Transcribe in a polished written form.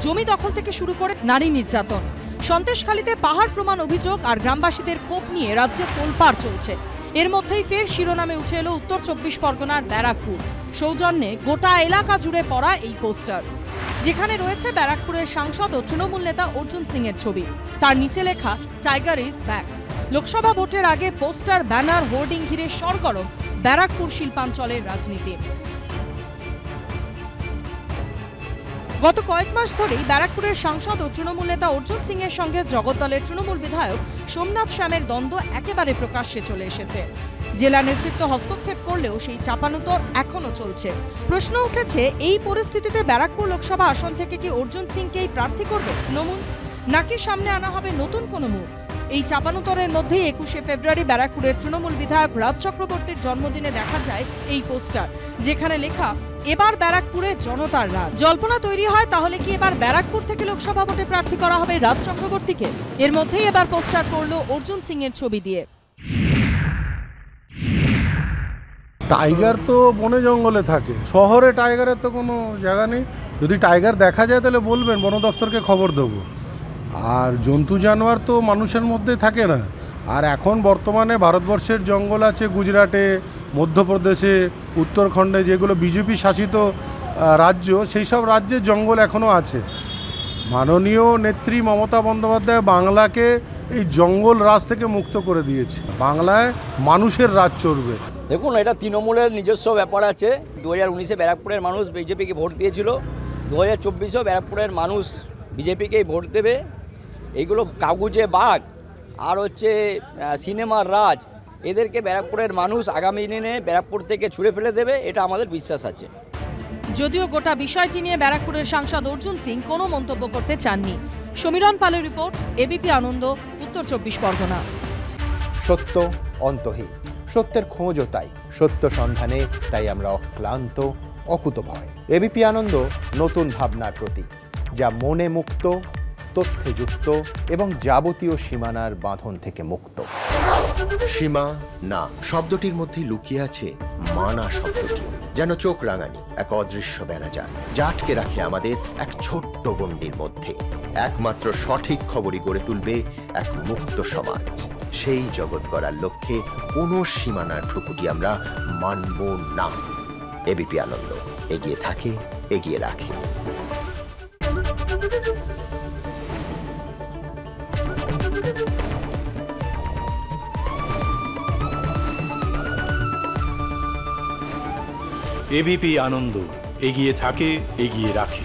জমি দখল থেকে শুরু করে নারী নির্যাতন। সন্দেশখালীতে পাহাড় প্রমাণ অভিযোগ আর গ্রামবাসীদের ক্ষোভ নিয়ে রাজ্যে তোলপাড় চলছে। এর মধ্যেই ফের শিরোনামে উঠে এলো উত্তর 24 পরগনার ব্যারাকপুর। সৌজন্যে গোটা এলাকা জুড়ে পড়া এই পোস্টার, যেখানে রয়েছে ব্যারাকপুরের সাংসদ ও তৃণমূল নেতা অর্জুন সিং এর ছবি। তার নিচে লেখা টাইগার ইজ ব্যাক। লোকসভা ভোটের আগে পোস্টার, ব্যানার, হোর্ডিং ঘিরে সরগরম ব্যারাকপুর শিল্পাঞ্চলের রাজনীতি। গত কয়েক মাস ধরেই ব্যারাকপুরের সাংসদ ও তৃণমূল নেতা অর্জুন সিং এর সঙ্গে জগদ্দলের তৃণমূল বিধায়ক সোমনাথ শ্যামের দ্বন্দ্ব একেবারে প্রকাশ্যে চলে এসেছে। জেলা নেতৃত্ব হস্তক্ষেপ করলেও সেই চাপানুতর এখনো চলছে। প্রশ্ন উঠেছে, এই পরিস্থিতিতে ব্যারাকপুর লোকসভা আসন থেকে কি অর্জুন সিংকেই প্রার্থী করবে তৃণমূল, নাকি সামনে আনা হবে নতুন কোনো মুখ? এই চাপানুতরের মধ্যেই 21শে ফেব্রুয়ারি ব্যারাকপুরের তৃণমূল বিধায়ক রাজ চক্রবর্তীর জন্মদিনে দেখা যায় এই পোস্টার, যেখানে লেখা এবার ব্যারাকপুরে জনতার রাজ। জল্পনা তৈরি হয়, তাহলে কি এবার ব্যারাকপুর থেকে লোকসভা ভোটে প্রার্থী করা হবে রাজ চক্রবর্তীকে? এর মধ্যেই এবার পোস্টার পড়লো অর্জুন সিং এর ছবি দিয়ে। টাইগার তো বনে জঙ্গলে থাকে, শহরে টাইগারের তো কোনো জায়গা নেই। যদি টাইগার দেখা যায় তাহলে বলবেন, বন দফতরকে খবর দেবো। আর জন্তু জানোয়ার তো মানুষের মধ্যে থাকে না। আর এখন বর্তমানে ভারতবর্ষের জঙ্গল আছে গুজরাটে, মধ্যপ্রদেশে, উত্তরাখণ্ডে, যেগুলো বিজেপি শাসিত রাজ্য, সেই সব রাজ্যে জঙ্গল এখনও আছে। মাননীয় নেত্রী মমতা বন্দ্যোপাধ্যায় বাংলাকে এই জঙ্গল রাজ থেকে মুক্ত করে দিয়েছে। বাংলায় মানুষের রাজ চলবে। দেখুন, এটা তৃণমূলের নিজস্ব ব্যাপার আছে। 2019-এ ব্যারাকপুরের মানুষ বিজেপিকে ভোট দিয়েছিল, 2024-এও ব্যারাকপুরের মানুষ বিজেপিকেই ভোট দেবে। এইগুলো কাগুজে বাঘ আর হচ্ছে সিনেমার রাজ, এদেরকে ব্যারাকপুরের মানুষ আগামী দিনে ব্যারাকপুর থেকে ছুঁড়ে ফেলে দেবে, এটা আমাদের বিশ্বাস আছে। যদিও গোটা বিষয়টি নিয়ে ব্যারাকপুরের সাংসদ অর্জুন সিং কোনো মন্তব্য করতে চাননি। সমীরণ পালের রিপোর্ট, এবিপি আনন্দ, উত্তর 24 পরগনা। সত্য অন্তহীন, সত্যের খোঁজও তাই, সত্য সন্ধানে তাই আমরা অক্লান্ত, অকুতভয়। এবিপি আনন্দ নতুন ভাবনার প্রতীক, যা মনে মুক্ত, তথ্যে যুক্ত এবং যাবতীয় সীমানার বাঁধন থেকে মুক্ত। সীমা না শব্দটির মধ্যে লুকিয়ে আছে মানা শব্দটি, যেন চোখ রাঙানি এক অদৃশ্য বেড়াজাল, যা আটকে রাখে আমাদের এক ছোট্ট গণ্ডির মধ্যে। একমাত্র সঠিক খবরই গড়ে তুলবে এক মুক্ত সমাজ। সেই জগৎ গড়ার লক্ষ্যে কোনো সীমানার ঠুকুটি আমরা মানব না। এবিপি আনন্দ এগিয়ে থাকে, এগিয়ে রাখে। এবিপি আনন্দ এগিয়ে থাকে, এগিয়ে রাখে।